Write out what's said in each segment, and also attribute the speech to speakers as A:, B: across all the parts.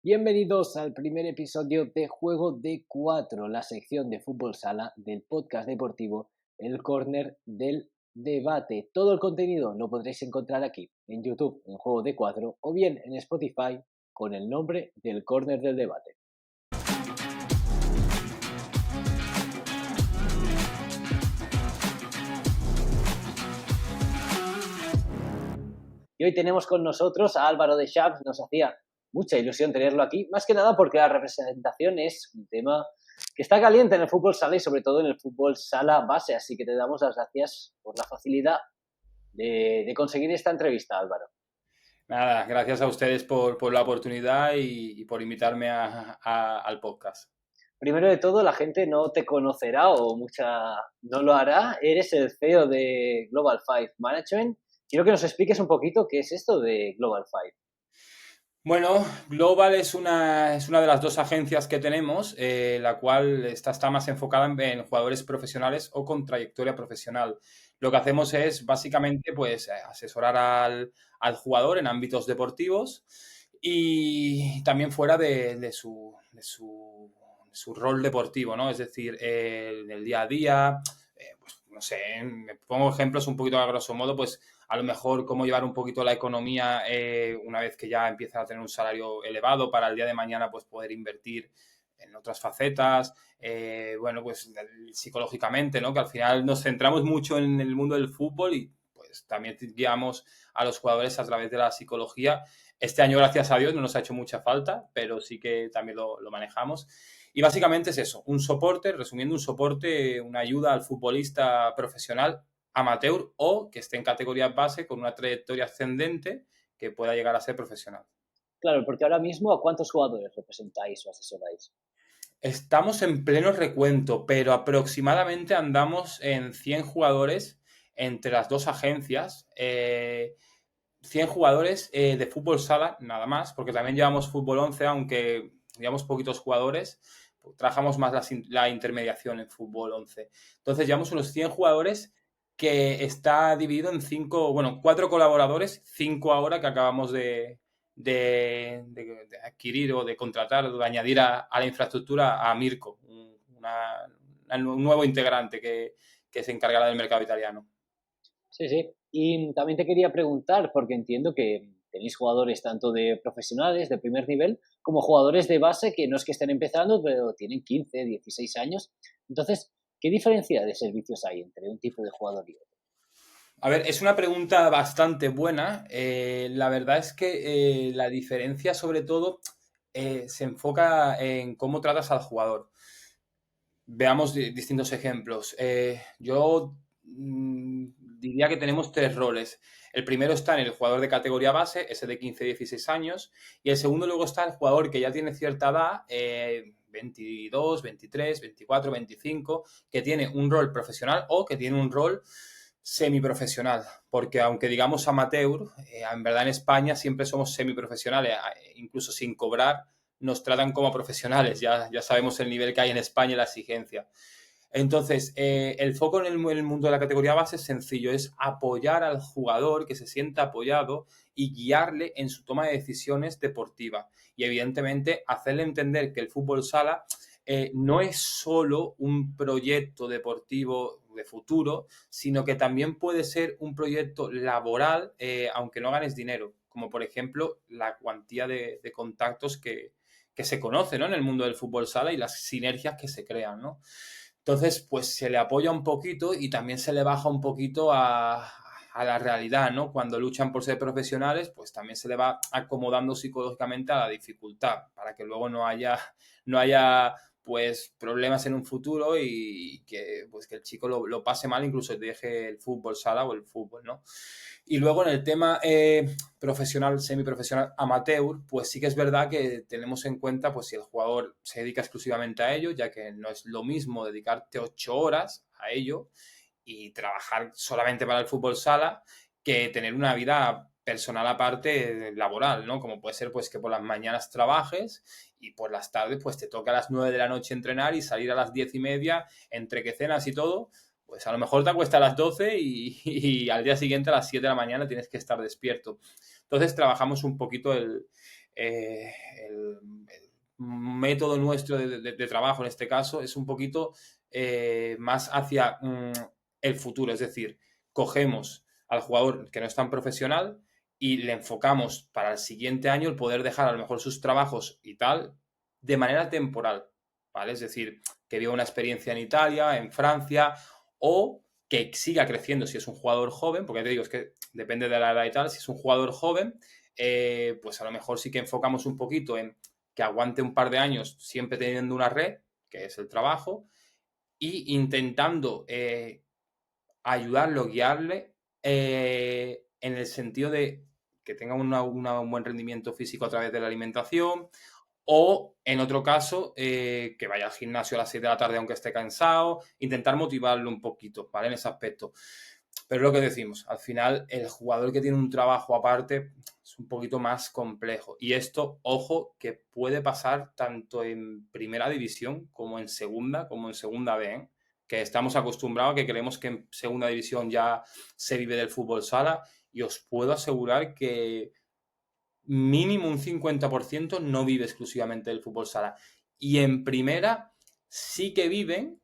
A: Bienvenidos al primer episodio de Juego de Cuatro, la sección de fútbol sala del podcast deportivo El Córner del Debate. Todo el contenido lo podréis encontrar aquí en YouTube en Juego de Cuatro o bien en Spotify con el nombre del Córner del Debate. Y hoy tenemos con nosotros a Álvaro de Chaps. Nos hacía mucha ilusión tenerlo aquí, más que nada porque la representación es un tema que está caliente en el fútbol sala y sobre todo en el fútbol sala base, así que te damos las gracias por la facilidad de conseguir esta entrevista, Álvaro.
B: Nada, gracias a ustedes por la oportunidad y por invitarme al podcast.
A: Primero de todo, la gente no te conocerá o mucha no lo hará. Eres el CEO de Global Five Management. Quiero que nos expliques un poquito qué es esto de Global Five.
B: Bueno, Global es una de las dos agencias que tenemos, la cual está más enfocada en jugadores profesionales o con trayectoria profesional. Lo que hacemos es básicamente pues, asesorar al jugador en ámbitos deportivos y también fuera de su rol deportivo, ¿no? Es decir, en el día a día, pues, no sé, me pongo ejemplos un poquito a grosso modo, pues a lo mejor cómo llevar un poquito la economía una vez que ya empiezan a tener un salario elevado para el día de mañana pues poder invertir en otras facetas, bueno, pues psicológicamente, ¿no? Que al final nos centramos mucho en el mundo del fútbol y pues también guiamos a los jugadores a través de la psicología. Este año, gracias a Dios, no nos ha hecho mucha falta, pero sí que también lo manejamos. Y básicamente es eso, un soporte, resumiendo, un soporte, una ayuda al futbolista profesional amateur o que esté en categoría base con una trayectoria ascendente que pueda llegar a ser profesional.
A: Claro, porque ahora mismo, ¿a cuántos jugadores representáis o asesoráis?
B: Estamos en pleno recuento, pero aproximadamente andamos en 100 jugadores entre las dos agencias. 100 jugadores de fútbol sala, nada más, porque también llevamos fútbol 11, aunque llevamos poquitos jugadores, trabajamos más la intermediación en fútbol 11. Entonces llevamos unos 100 jugadores que está dividido en 5, bueno, 4 colaboradores, 5 ahora que acabamos de adquirir o de contratar o de añadir a la infraestructura a Mirko, un nuevo integrante que se encargará del mercado italiano.
A: Sí, sí. Y también te quería preguntar, porque entiendo que tenéis jugadores tanto de profesionales, de primer nivel, como jugadores de base que no es que estén empezando, pero tienen 15, 16 años. Entonces, ¿qué diferencia de servicios hay entre un tipo de jugador y otro?
B: A ver, es una pregunta bastante buena. La verdad es que la diferencia, sobre todo, se enfoca en cómo tratas al jugador. Veamos distintos ejemplos. Yo diría que tenemos tres roles. El primero está en el jugador de categoría base, ese de 15, 16 años, y el segundo luego está el jugador que ya tiene cierta edad, 22, 23, 24, 25, que tiene un rol profesional o que tiene un rol semiprofesional, porque aunque digamos amateur, en verdad en España siempre somos semiprofesionales, incluso sin cobrar nos tratan como profesionales, ya sabemos el nivel que hay en España y la exigencia. Entonces, el foco en el mundo de la categoría base es sencillo, es apoyar al jugador, que se sienta apoyado y guiarle en su toma de decisiones deportivas. Y evidentemente hacerle entender que el fútbol sala no es solo un proyecto deportivo de futuro, sino que también puede ser un proyecto laboral, aunque no ganes dinero, como por ejemplo la cuantía de contactos que se conoce, ¿no? En el mundo del fútbol sala y las sinergias que se crean, ¿no? Entonces, pues se le apoya un poquito y también se le baja un poquito a la realidad, ¿no? Cuando luchan por ser profesionales, pues también se le va acomodando psicológicamente a la dificultad para que luego no haya pues problemas en un futuro y que, pues, que el chico lo pase mal, incluso deje el fútbol sala o el fútbol, ¿no? Y luego en el tema profesional, semiprofesional, amateur, pues sí que es verdad que tenemos en cuenta pues si el jugador se dedica exclusivamente a ello, ya que no es lo mismo dedicarte 8 horas a ello y trabajar solamente para el fútbol sala que tener una vida personal aparte laboral, ¿no? Como puede ser pues que por las mañanas trabajes y por las tardes pues te toca a las 9 de la noche entrenar y salir a las 10:30 entre que cenas y todo, pues a lo mejor te acuestas a las 12 y al día siguiente a las 7 de la mañana tienes que estar despierto. Entonces trabajamos un poquito el método nuestro de trabajo en este caso es un poquito más hacia el futuro. Es decir, cogemos al jugador que no es tan profesional y le enfocamos para el siguiente año el poder dejar a lo mejor sus trabajos y tal de manera temporal, ¿vale? Es decir, que viva una experiencia en Italia, en Francia, o que siga creciendo si es un jugador joven, porque te digo, es que depende de la edad y tal, si es un jugador joven, pues a lo mejor sí que enfocamos un poquito en que aguante un par de años siempre teniendo una red, que es el trabajo, y intentando ayudarlo, guiarle en el sentido de que tenga un buen rendimiento físico a través de la alimentación, o en otro caso, que vaya al gimnasio a las 6 de la tarde aunque esté cansado, intentar motivarlo un poquito, ¿vale? En ese aspecto. Pero es lo que decimos, al final el jugador que tiene un trabajo aparte es un poquito más complejo. Y esto, ojo, que puede pasar tanto en primera división como en segunda B, ¿eh? Que estamos acostumbrados a que creemos que en segunda división ya se vive del fútbol sala y os puedo asegurar que mínimo un 50% no vive exclusivamente del fútbol sala. Y en primera sí que viven,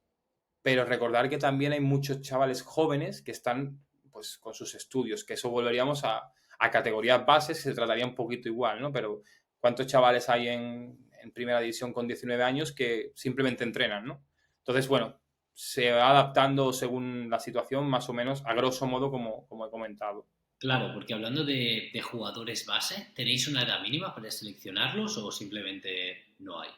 B: pero recordar que también hay muchos chavales jóvenes que están pues con sus estudios, que eso volveríamos a categorías bases, se trataría un poquito igual, ¿no? Pero ¿cuántos chavales hay en primera división con 19 años que simplemente entrenan, ¿no? Entonces, bueno, se va adaptando según la situación, más o menos, a grosso modo, como he comentado.
C: Claro, porque hablando de jugadores base, ¿tenéis una edad mínima para seleccionarlos o simplemente no hay?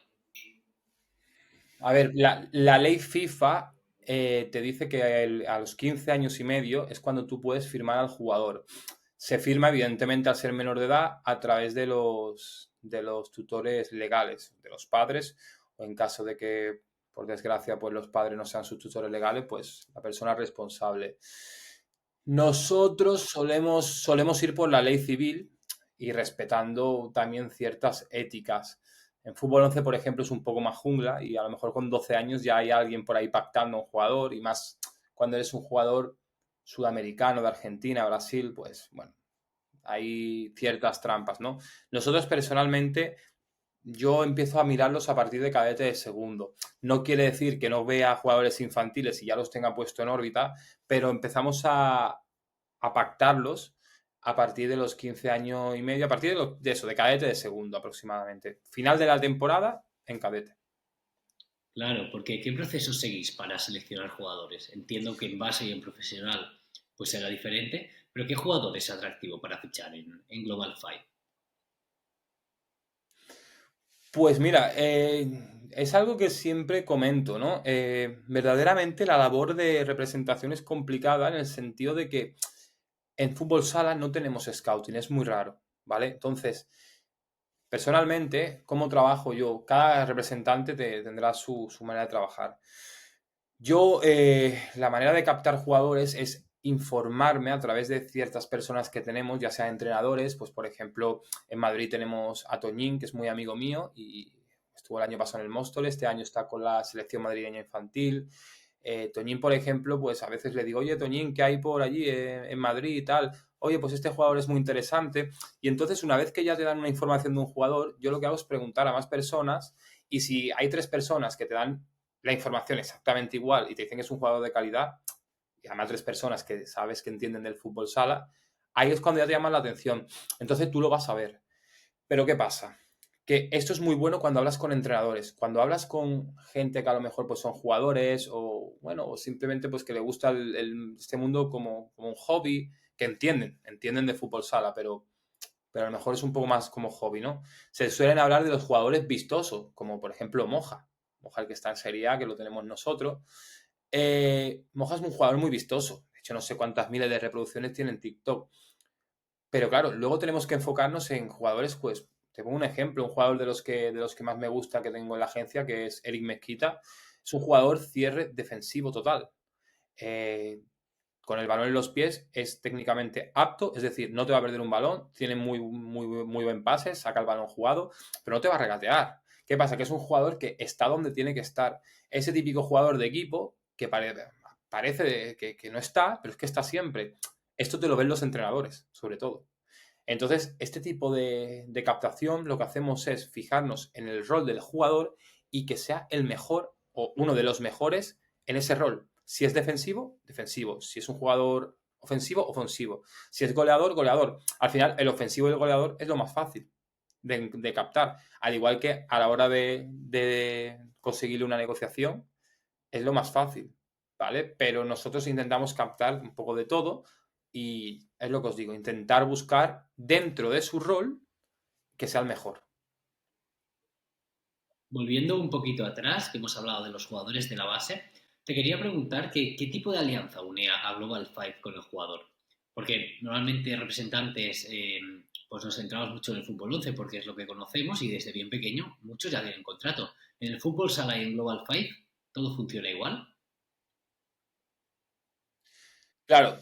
B: A ver, la ley FIFA te dice que a los 15 años y medio es cuando tú puedes firmar al jugador. Se firma, evidentemente, al ser menor de edad, a través de los tutores legales, de los padres, o en caso de que, por desgracia, pues los padres no sean sus tutores legales, pues la persona responsable. Nosotros solemos ir por la ley civil y respetando también ciertas éticas. En fútbol 11, por ejemplo, es un poco más jungla y a lo mejor con 12 años ya hay alguien por ahí pactando a un jugador y más cuando eres un jugador sudamericano de Argentina, Brasil, pues bueno, hay ciertas trampas, ¿no? Nosotros personalmente, yo empiezo a mirarlos a partir de cadete de segundo. No quiere decir que no vea jugadores infantiles y ya los tenga puesto en órbita, pero empezamos a pactarlos a partir de los 15 años y medio, a partir de eso, de cadete de segundo aproximadamente. Final de la temporada en cadete.
C: Claro, porque ¿qué proceso seguís para seleccionar jugadores? Entiendo que en base y en profesional pues será diferente, pero ¿qué jugador es atractivo para fichar en Global Five?
B: Pues mira, es algo que siempre comento, ¿no? Verdaderamente la labor de representación es complicada en el sentido de que en fútbol sala no tenemos scouting, es muy raro, ¿vale? Entonces, personalmente, ¿cómo trabajo yo? Cada representante tendrá su manera de trabajar. Yo, la manera de captar jugadores es informarme a través de ciertas personas que tenemos, ya sea entrenadores, pues por ejemplo, en Madrid tenemos a Toñín, que es muy amigo mío y estuvo el año pasado en el Móstoles, este año está con la selección madrileña infantil. Toñín, por ejemplo, pues a veces le digo, oye, Toñín, ¿qué hay por allí en Madrid y tal? Oye, pues este jugador es muy interesante. Y entonces, una vez que ya te dan una información de un jugador, yo lo que hago es preguntar a más personas y si hay 3 personas que te dan la información exactamente igual y te dicen que es un jugador de calidad, y además 3 personas que sabes que entienden del fútbol sala, ahí es cuando ya te llaman la atención. Entonces tú lo vas a ver. Pero ¿qué pasa? Que esto es muy bueno cuando hablas con entrenadores, cuando hablas con gente que a lo mejor pues son jugadores o bueno, o simplemente pues que le gusta este mundo como un hobby, que entienden de fútbol sala, pero a lo mejor es un poco más como hobby, ¿no? Se suelen hablar de los jugadores vistosos, como por ejemplo Moja. Moja, el que está en Serie A, que lo tenemos nosotros. Moja es un jugador muy vistoso. De hecho, no sé cuántas miles de reproducciones tiene en TikTok. Pero claro, luego tenemos que enfocarnos en jugadores, pues, te pongo un ejemplo, un jugador de los que más me gusta que tengo en la agencia, que es Eric Mezquita. Es un jugador cierre defensivo total. Eh, con el balón en los pies es técnicamente apto, es decir, no te va a perder un balón, tiene muy, muy, muy buen pase, saca el balón jugado, pero no te va a regatear. ¿Qué pasa? Que es un jugador que está donde tiene que estar. Ese típico jugador de equipo que parece que no está, pero es que está siempre. Esto te lo ven los entrenadores, sobre todo. Entonces, este tipo de captación lo que hacemos es fijarnos en el rol del jugador y que sea el mejor o uno de los mejores en ese rol. Si es defensivo, defensivo. Si es un jugador ofensivo, ofensivo. Si es goleador, goleador. Al final, el ofensivo y el goleador es lo más fácil de captar. Al igual que a la hora de conseguirle una negociación, es lo más fácil, ¿vale? Pero nosotros intentamos captar un poco de todo y es lo que os digo, intentar buscar dentro de su rol que sea el mejor.
C: Volviendo un poquito atrás, que hemos hablado de los jugadores de la base, te quería preguntar qué tipo de alianza une a Global Five con el jugador. Porque normalmente representantes, pues nos centramos mucho en el fútbol 11 porque es lo que conocemos y desde bien pequeño muchos ya tienen contrato. En el fútbol sala y en Global Five todo funciona igual.
B: Claro,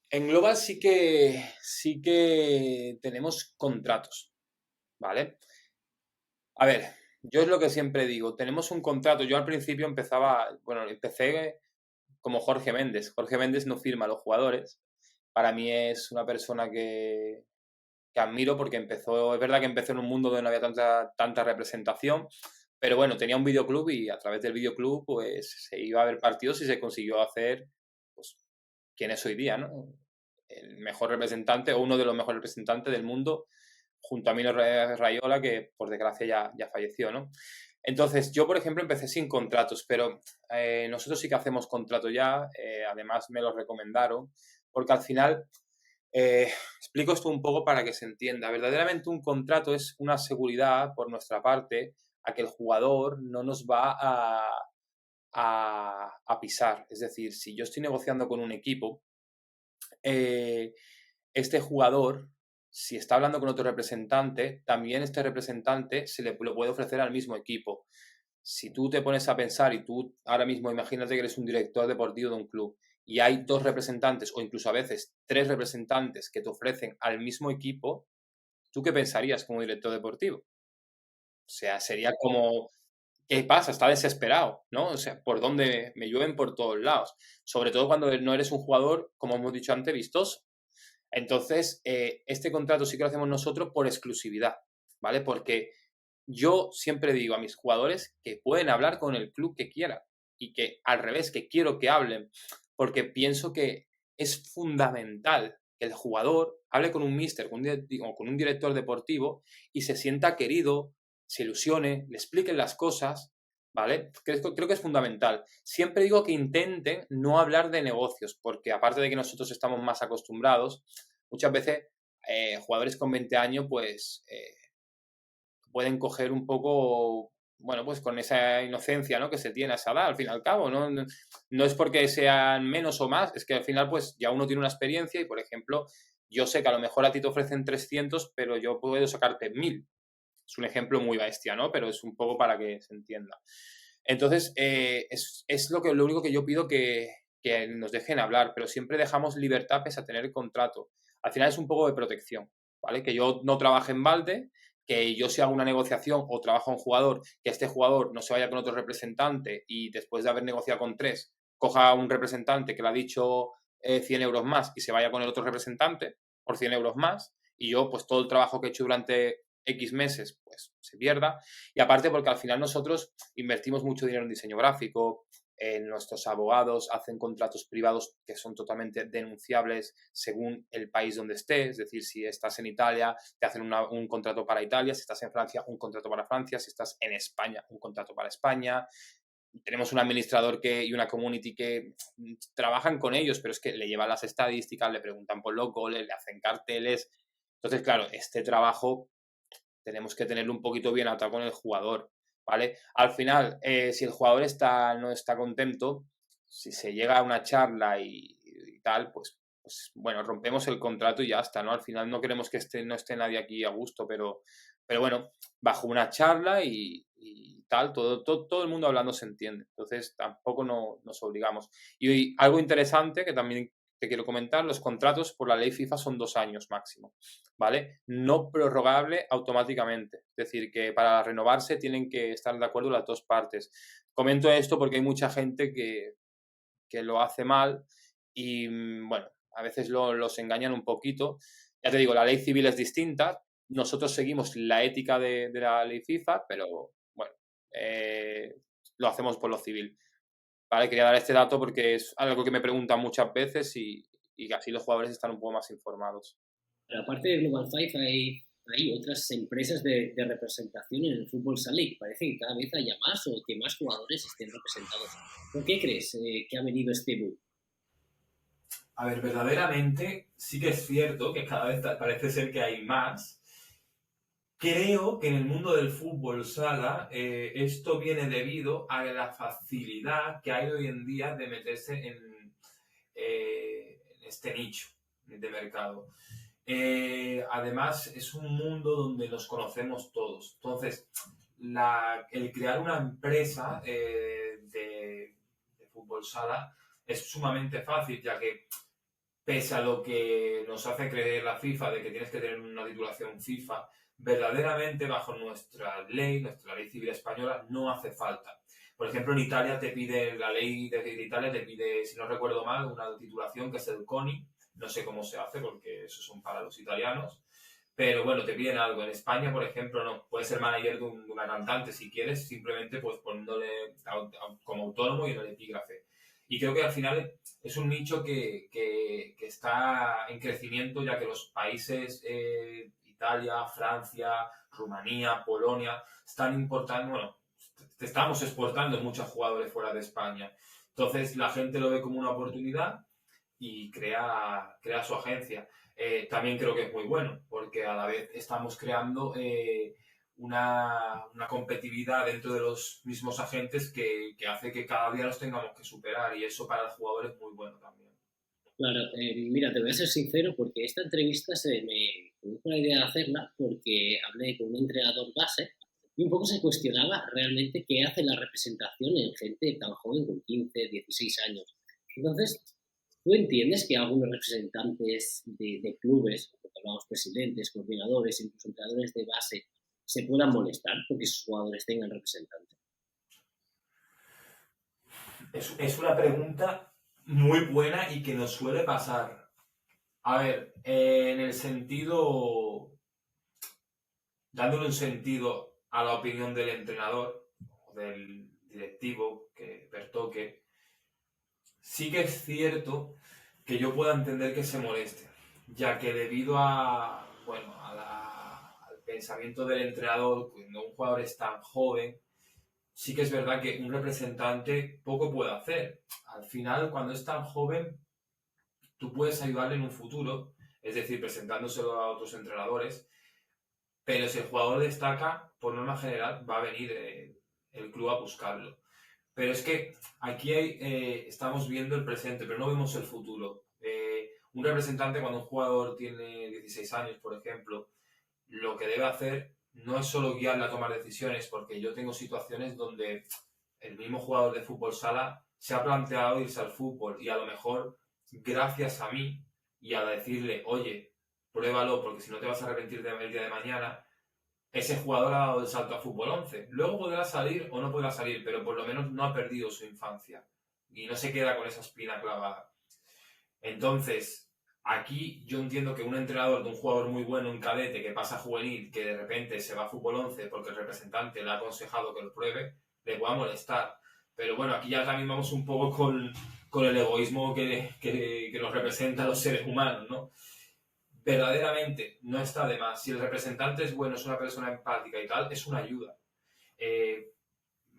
B: en Global sí que tenemos contratos, ¿vale? A ver, yo es lo que siempre digo, tenemos un contrato, yo al principio empecé como Jorge Méndez. Jorge Méndez no firma a los jugadores. Para mí es una persona que admiro porque es verdad que empezó en un mundo donde no había tanta representación, pero bueno, tenía un videoclub y a través del videoclub pues se iba a ver partidos y se consiguió hacer pues quién es hoy día, ¿no? El mejor representante o uno de los mejores representantes del mundo junto a Mino Raiola, que por desgracia ya falleció, ¿no? Entonces, yo, por ejemplo, empecé sin contratos, pero nosotros sí que hacemos contrato ya, además me lo recomendaron, porque al final, explico esto un poco para que se entienda, verdaderamente un contrato es una seguridad por nuestra parte a que el jugador no nos va a pisar. Es decir, si yo estoy negociando con un equipo, eh, este jugador, si está hablando con otro representante, también este representante se lo puede ofrecer al mismo equipo. Si tú te pones a pensar y tú ahora mismo imagínate que eres un director deportivo de un club y hay dos representantes o incluso a veces tres representantes que te ofrecen al mismo equipo, ¿tú qué pensarías como director deportivo? O sea, sería como, ¿qué pasa? Está desesperado, ¿no? O sea, ¿por dónde me llueven por todos lados? Sobre todo cuando no eres un jugador, como hemos dicho antes, vistoso. Entonces, este contrato sí que lo hacemos nosotros por exclusividad, ¿vale? Porque yo siempre digo a mis jugadores que pueden hablar con el club que quieran y que al revés, que quiero que hablen, porque pienso que es fundamental que el jugador hable con un míster o con un director deportivo y se sienta querido, se ilusione, le expliquen las cosas, ¿vale? Creo que es fundamental. Siempre digo que intenten no hablar de negocios, porque aparte de que nosotros estamos más acostumbrados, muchas veces jugadores con 20 años, pues pueden coger un poco, bueno, pues con esa inocencia, ¿no? Que se tiene a esa edad, al fin y al cabo, ¿no? No es porque sean menos o más, es que al final, pues ya uno tiene una experiencia y, por ejemplo, yo sé que a lo mejor a ti te ofrecen 300, pero yo puedo sacarte 1000. Es un ejemplo muy bestia, ¿no? Pero es un poco para que se entienda. Entonces, es lo único que yo pido que nos dejen hablar, pero siempre dejamos libertad pese a tener el contrato. Al final es un poco de protección, ¿vale? Que yo no trabaje en balde, que yo si hago una negociación o trabajo a un jugador, que este jugador no se vaya con otro representante y después de haber negociado con tres, coja a un representante que le ha dicho 100 euros más y se vaya con el otro representante por 100 euros más y yo pues todo el trabajo que he hecho durante X meses pues se pierda. Y aparte porque al final nosotros invertimos mucho dinero en diseño gráfico, nuestros abogados hacen contratos privados que son totalmente denunciables según el país donde estés. Es decir, si estás en Italia, te hacen un contrato para Italia. Si estás en Francia, un contrato para Francia. Si estás en España, un contrato para España. Tenemos un administrador y una community que trabajan con ellos, pero es que le llevan las estadísticas, le preguntan por los goles, le hacen carteles. Entonces, claro, este trabajo tenemos que tenerlo un poquito bien atado con el jugador, ¿vale? Al final, si el jugador no está contento, si se llega a una charla y tal, pues bueno, rompemos el contrato y ya está, ¿no? Al final no queremos que no esté nadie aquí a gusto, pero bueno, bajo una charla y tal, todo el mundo hablando se entiende. Entonces tampoco nos obligamos. Y algo interesante que también te quiero comentar, los contratos por la ley FIFA son 2 años máximo, ¿vale? No prorrogable automáticamente. Es decir, que para renovarse tienen que estar de acuerdo las dos partes. Comento esto porque hay mucha gente que lo hace mal y, bueno, a veces los engañan un poquito. Ya te digo, la ley civil es distinta. Nosotros seguimos la ética de la ley FIFA, pero bueno, lo hacemos por lo civil. Vale, quería dar este dato porque es algo que me preguntan muchas veces y así los jugadores están un poco más informados.
C: Pero aparte de Global Five hay otras empresas de representación en el fútbol sala y parece que cada vez haya más o que más jugadores estén representados. ¿Por qué crees que ha venido este boom?
B: A ver, verdaderamente sí que es cierto que cada vez parece ser que hay más. Creo que en el mundo del fútbol sala esto viene debido a la facilidad que hay hoy en día de meterse en este nicho de mercado. Además, es un mundo donde nos conocemos todos. Entonces, el crear una empresa de fútbol sala es sumamente fácil, ya que pese a lo que nos hace creer la FIFA de que tienes que tener una titulación FIFA, verdaderamente bajo nuestra ley civil española, no hace falta. Por ejemplo, en Italia la ley de Italia te pide, si no recuerdo mal, una titulación que es el CONI. No sé cómo se hace porque eso son para los italianos. Pero bueno, te piden algo. En España, por ejemplo, no. Puedes ser manager de una cantante si quieres, simplemente pues poniéndole como autónomo y en el epígrafe. Y creo que al final es un nicho que está en crecimiento, ya que los países Italia, Francia, Rumanía, Polonia están importando, bueno, estamos exportando muchos jugadores fuera de España. Entonces la gente lo ve como una oportunidad y crea su agencia. También creo que es muy bueno, porque a la vez estamos creando una competitividad dentro de los mismos agentes que hace que cada día los tengamos que superar y eso para el jugador es muy bueno también.
C: Claro, mira, te voy a ser sincero porque esta entrevista me produjo la idea de hacerla porque hablé con un entrenador base y un poco se cuestionaba realmente qué hace la representación en gente tan joven con 15, 16 años. Entonces, ¿tú entiendes que algunos representantes de clubes, porque hablamos presidentes, coordinadores, incluso entrenadores de base, se puedan molestar porque sus jugadores tengan representantes?
B: Es una pregunta muy buena y que nos suele pasar. A ver, en el sentido, dándole un sentido a la opinión del entrenador o del directivo que pertoque, sí que es cierto que yo pueda entender que se moleste, ya que debido a, bueno, al pensamiento del entrenador, cuando un jugador es tan joven, sí que es verdad que un representante poco puede hacer. Al final, cuando es tan joven, tú puedes ayudarle en un futuro, es decir, presentándoselo a otros entrenadores, pero si el jugador destaca, por norma general, va a venir el club a buscarlo. Pero es que aquí estamos viendo el presente, pero no vemos el futuro. Un representante, cuando un jugador tiene 16 años, por ejemplo, lo que debe hacer no es solo guiarle a tomar decisiones, porque yo tengo situaciones donde el mismo jugador de fútbol sala se ha planteado irse al fútbol y a lo mejor, gracias a mí y a decirle, oye, pruébalo porque si no te vas a arrepentir el día de mañana, ese jugador ha dado el salto a fútbol 11. Luego podrá salir o no podrá salir, pero por lo menos no ha perdido su infancia y no se queda con esa espina clavada. Entonces, aquí yo entiendo que un entrenador de un jugador muy bueno, un cadete que pasa a juvenil, que de repente se va a fútbol 11 porque el representante le ha aconsejado que lo pruebe, le pueda molestar. Pero bueno, aquí ya también vamos un poco con el egoísmo que nos representa a los seres humanos, ¿no? Verdaderamente no está de más. Si el representante es bueno, es una persona empática y tal, es una ayuda. Eh,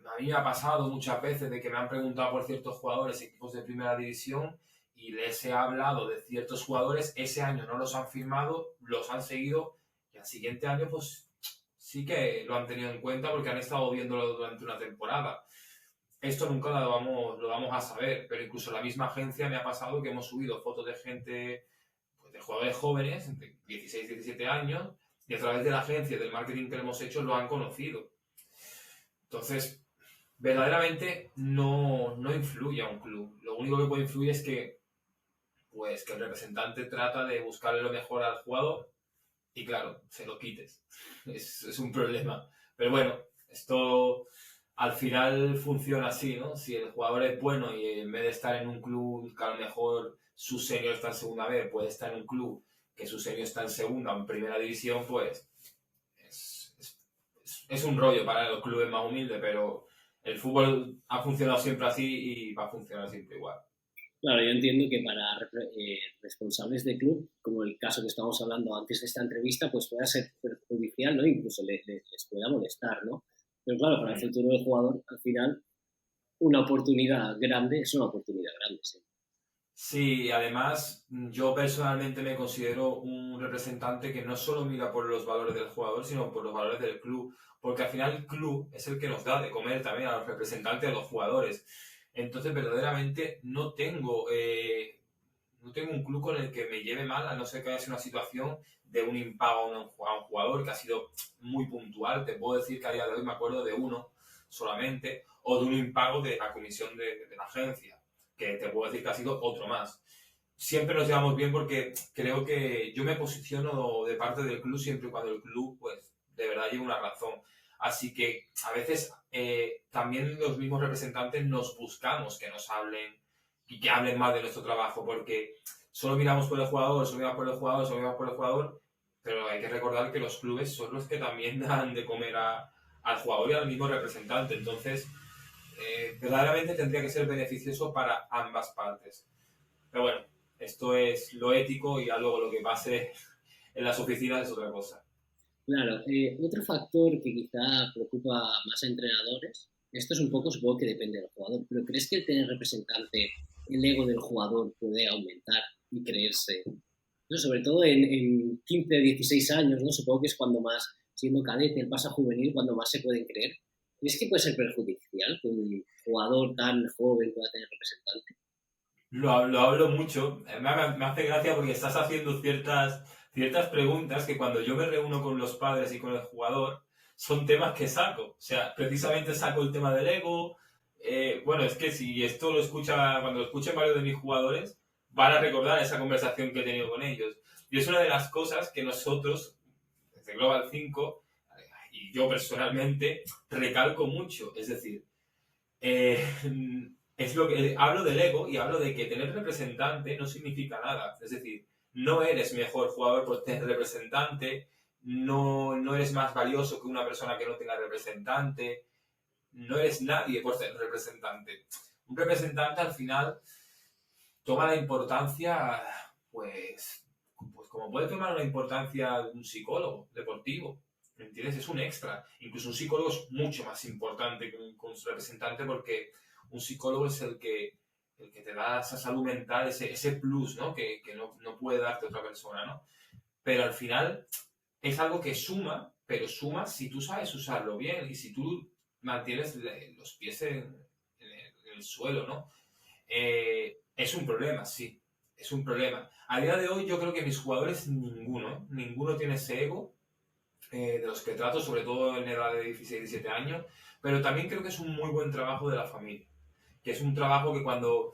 B: a mí me ha pasado muchas veces de que me han preguntado por ciertos jugadores, equipos de primera división, y les he hablado de ciertos jugadores, ese año no los han firmado, los han seguido, y al siguiente año pues sí que lo han tenido en cuenta porque han estado viéndolo durante una temporada. Esto nunca lo vamos a saber, pero incluso la misma agencia me ha pasado que hemos subido fotos de gente, pues de jugadores jóvenes, entre 16 y 17 años, y a través de la agencia, del marketing que hemos hecho, lo han conocido. Entonces, verdaderamente no influye a un club. Lo único que puede influir es pues, que el representante trata de buscarle lo mejor al jugador y, claro, se lo quites. Es un problema. Pero bueno, esto al final funciona así, ¿no? Si el jugador es bueno y en vez de estar en un club que a lo mejor su senior está en segunda vez, puede estar en un club que su senior está en segunda o en primera división, pues es un rollo para los clubes más humildes, pero el fútbol ha funcionado siempre así y va a funcionar siempre igual.
D: Claro, yo entiendo que para responsables de club, como el caso que estábamos hablando antes de esta entrevista, pues pueda ser perjudicial, ¿no? Incluso les pueda molestar, ¿no? Pero claro, para el futuro del jugador, al final, una oportunidad grande es una oportunidad grande, sí.
B: Sí, además yo personalmente me considero un representante que no solo mira por los valores del jugador, sino por los valores del club, porque al final el club es el que nos da de comer también a los representantes de los jugadores. Entonces, verdaderamente no tengo un club con el que me lleve mal, a no ser que haya sido una situación de un impago a un jugador que ha sido muy puntual. Te puedo decir que a día de hoy me acuerdo de uno solamente, o de un impago de la comisión de la agencia, que te puedo decir que ha sido otro más. Siempre nos llevamos bien porque creo que yo me posiciono de parte del club siempre y cuando el club, pues, de verdad lleva una razón. Así que a veces también los mismos representantes nos buscamos que nos hablen y que hablen más de nuestro trabajo, porque solo miramos por el jugador, solo miramos por el jugador, solo miramos por el jugador, pero hay que recordar que los clubes son los que también dan de comer al jugador y al mismo representante. Entonces, verdaderamente tendría que ser beneficioso para ambas partes. Pero bueno, esto es lo ético y ya luego lo que pase en las oficinas es otra cosa.
D: Claro, otro factor que quizá preocupa más a entrenadores, esto es un poco, supongo que depende del jugador, pero ¿crees que el tener representante, el ego del jugador puede aumentar y creerse? ¿No? Sobre todo en 15, 16 años, ¿no? Supongo que es cuando más, siendo cadete, el pasa juvenil, cuando más se pueden creer. ¿Crees que puede ser perjudicial que un jugador tan joven pueda tener representante?
B: Lo hablo mucho. Me hace gracia porque estás haciendo ciertas preguntas que cuando yo me reúno con los padres y con el jugador son temas que saco. O sea, precisamente saco el tema del ego. Bueno, es que si esto cuando lo escuchen varios de mis jugadores, van a recordar esa conversación que he tenido con ellos. Y es una de las cosas que nosotros, desde Global 5, y yo personalmente, recalco mucho. Es decir, es lo que hablo del ego y hablo de que tener representante no significa nada. Es decir, no eres mejor jugador por tener representante, no eres más valioso que una persona que no tenga representante, no eres nadie por ser representante. Un representante al final toma la importancia, pues como puede tomar una importancia un psicólogo deportivo. ¿Me entiendes? Es un extra. Incluso un psicólogo es mucho más importante que un representante porque un psicólogo es el que te da esa salud mental, ese plus, ¿no? Que no puede darte otra persona, ¿no? Pero al final es algo que suma, pero suma si tú sabes usarlo bien y si tú mantienes los pies en el suelo, ¿no? Es un problema, sí. Es un problema. A día de hoy yo creo que mis jugadores, ninguno tiene ese ego de los que trato, sobre todo en edad de 16, 17 años, pero también creo que es un muy buen trabajo de la familia, que es un trabajo que cuando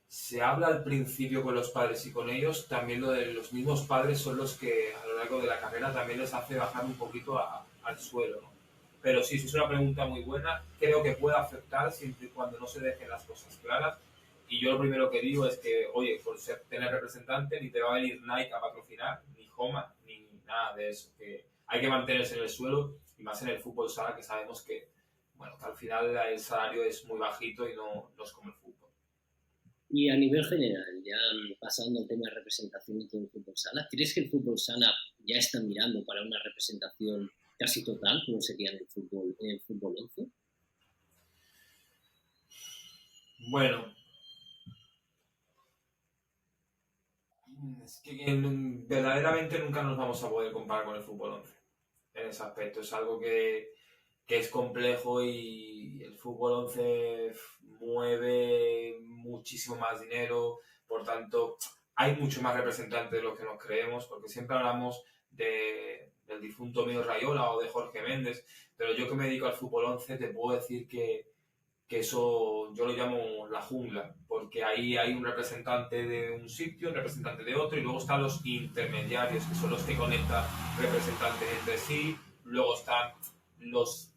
B: se habla al principio con los padres y con ellos, también los mismos padres son los que a lo largo de la carrera también les hace bajar un poquito al suelo, ¿no? Pero sí, es una pregunta muy buena, creo que puede afectar siempre y cuando no se dejen las cosas claras. Y yo lo primero que digo es que, oye, por tener representante, ni te va a venir Nike a patrocinar, ni Homa, ni nada de eso. Que hay que mantenerse en el suelo y más en el fútbol sala, que sabemos que, bueno, que al final el salario es muy bajito y no es como el fútbol.
D: Y a nivel general, ya pasando al tema de representación y todo el fútbol sala, ¿crees que el fútbol sala ya está mirando para una representación casi total, como sería en el fútbol 11?
B: Bueno, es que verdaderamente nunca nos vamos a poder comparar con el fútbol 11 en ese aspecto. Es algo que es complejo y el fútbol 11 mueve muchísimo más dinero, por tanto hay mucho más representantes de lo que nos creemos, porque siempre hablamos del difunto Mio Raiola o de Jorge Méndez, pero yo que me dedico al fútbol 11 te puedo decir que eso yo lo llamo la jungla, porque ahí hay un representante de un sitio, un representante de otro, y luego están los intermediarios, que son los que conectan representantes entre sí, luego están los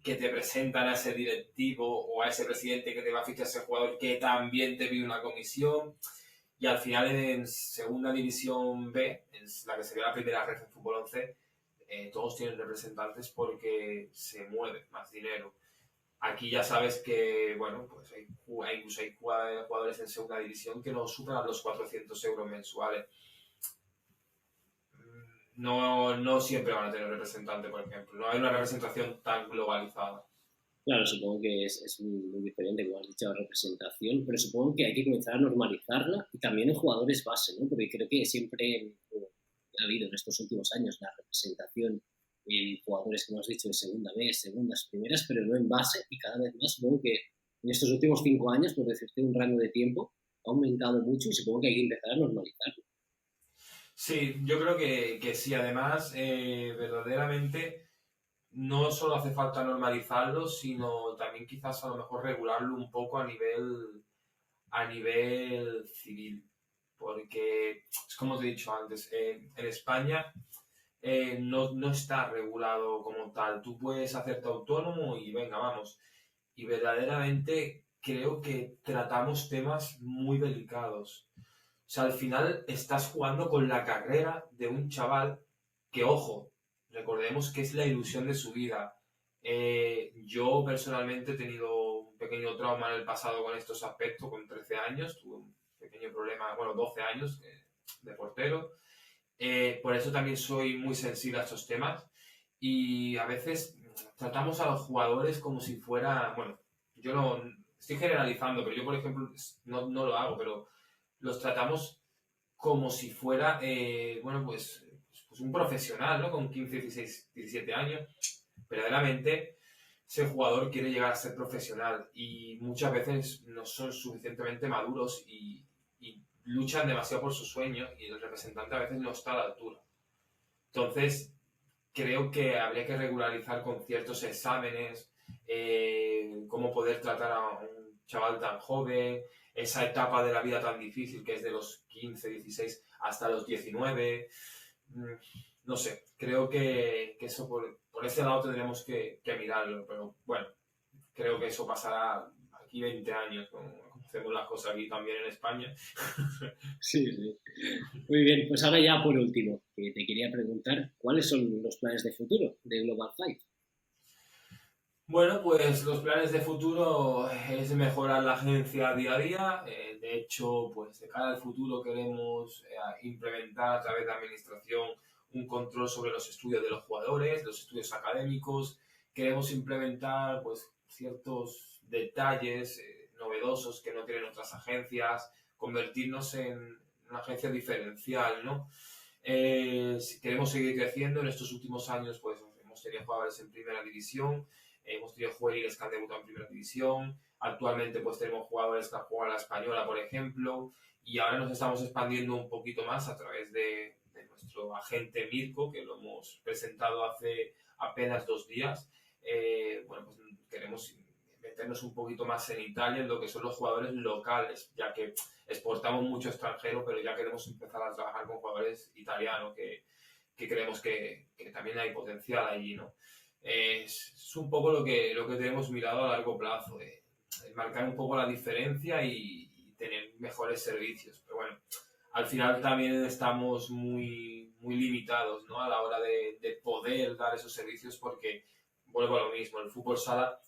B: que te presentan a ese directivo o a ese presidente que te va a fichar a ese jugador que también te pide una comisión. y al final en segunda división B, en la que sería la primera red en fútbol 11, todos tienen representantes porque se mueve más dinero. Aquí ya sabes que, bueno, pues incluso hay jugadores en segunda división que no superan los 400 euros mensuales. No siempre van a tener representante, por ejemplo. No hay una representación tan globalizada.
D: Claro, supongo que es muy diferente, como has dicho, la representación, pero supongo que hay que comenzar a normalizarla y también en jugadores base, ¿no? Porque creo que siempre ha habido en estos últimos años la representación en jugadores, como has dicho, de segunda B, segundas, primeras, pero no en base, y cada vez más supongo que en estos últimos 5 años, por decirte un rango de tiempo, ha aumentado mucho y supongo que hay que empezar a normalizarlo.
B: Sí, yo creo que sí. Además, verdaderamente no solo hace falta normalizarlo, sino también quizás a lo mejor regularlo un poco a nivel civil. Porque, es como te he dicho antes, en España no está regulado como tal. Tú puedes hacerte autónomo y venga, vamos. Y verdaderamente creo que tratamos temas muy delicados. O sea, al final estás jugando con la carrera de un chaval que, ojo, recordemos que es la ilusión de su vida. Yo personalmente he tenido un pequeño trauma en el pasado con estos aspectos, con 13 años, tuve un pequeño problema, bueno, 12 años de portero. Por eso también soy muy sensible a estos temas y a veces tratamos a los jugadores como si fuera, bueno, yo no estoy generalizando, pero yo, por ejemplo, no lo hago, pero los tratamos como si fuera, bueno, pues un profesional, ¿no? Con 15, 16, 17 años. Verdaderamente, ese jugador quiere llegar a ser profesional y muchas veces no son suficientemente maduros y luchan demasiado por su sueño y el representante a veces no está a la altura. Entonces, creo que habría que regularizar con ciertos exámenes cómo poder tratar a un chaval tan joven, esa etapa de la vida tan difícil que es de los 15, 16 hasta los 19. No sé, creo que eso por ese lado tendremos que mirarlo, pero bueno, creo que eso pasará aquí 20 años, como hacemos las cosas aquí también en España.
D: Sí, sí. Muy bien, pues ahora ya por último, que te quería preguntar, ¿cuáles son los planes de futuro de Global Five?
B: Bueno, pues los planes de futuro es mejorar la agencia día a día. De hecho, pues de cara al futuro queremos implementar a través de administración un control sobre los estudios de los jugadores, los estudios académicos. Queremos implementar pues ciertos detalles novedosos que no tienen otras agencias, convertirnos en una agencia diferencial, ¿no? Si queremos seguir creciendo, en estos últimos años pues hemos tenido jugadores en primera división. Hemos tenido juveniles que han debutado en primera división. Actualmente pues tenemos jugadores que han jugado a la española, por ejemplo. Y ahora nos estamos expandiendo un poquito más a través de nuestro agente Mirko, que lo hemos presentado hace apenas 2 días. Bueno, pues queremos meternos un poquito más en Italia, en lo que son los jugadores locales, ya que exportamos mucho extranjero, pero ya queremos empezar a trabajar con jugadores italianos, que creemos que también hay potencial allí, ¿no? Es un poco lo que tenemos mirado a largo plazo, de marcar un poco la diferencia y tener mejores servicios. Pero bueno, al final también estamos muy limitados, ¿no? A la hora de poder dar esos servicios porque, vuelvo a lo mismo, el fútbol sala,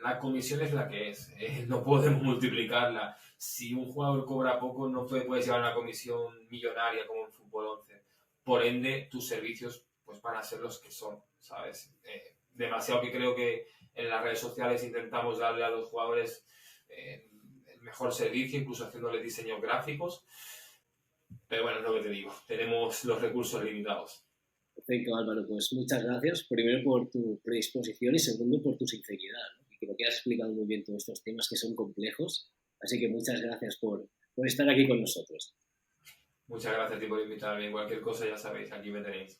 B: la comisión es la que es, no podemos multiplicarla. Si un jugador cobra poco, no puedes llevar una comisión millonaria como en fútbol 11. Por ende, tus servicios pues van a ser los que son, ¿sabes? Demasiado que creo que en las redes sociales intentamos darle a los jugadores el mejor servicio, incluso haciéndoles diseños gráficos. Pero bueno, es lo que te digo, tenemos los recursos limitados.
D: Perfecto, Álvaro, pues muchas gracias, primero por tu predisposición y segundo por tu sinceridad, ¿no? Y creo que has explicado muy bien todos estos temas que son complejos, así que muchas gracias por estar aquí con nosotros.
B: Muchas gracias a ti por invitarme. Cualquier cosa ya sabéis, aquí me tenéis.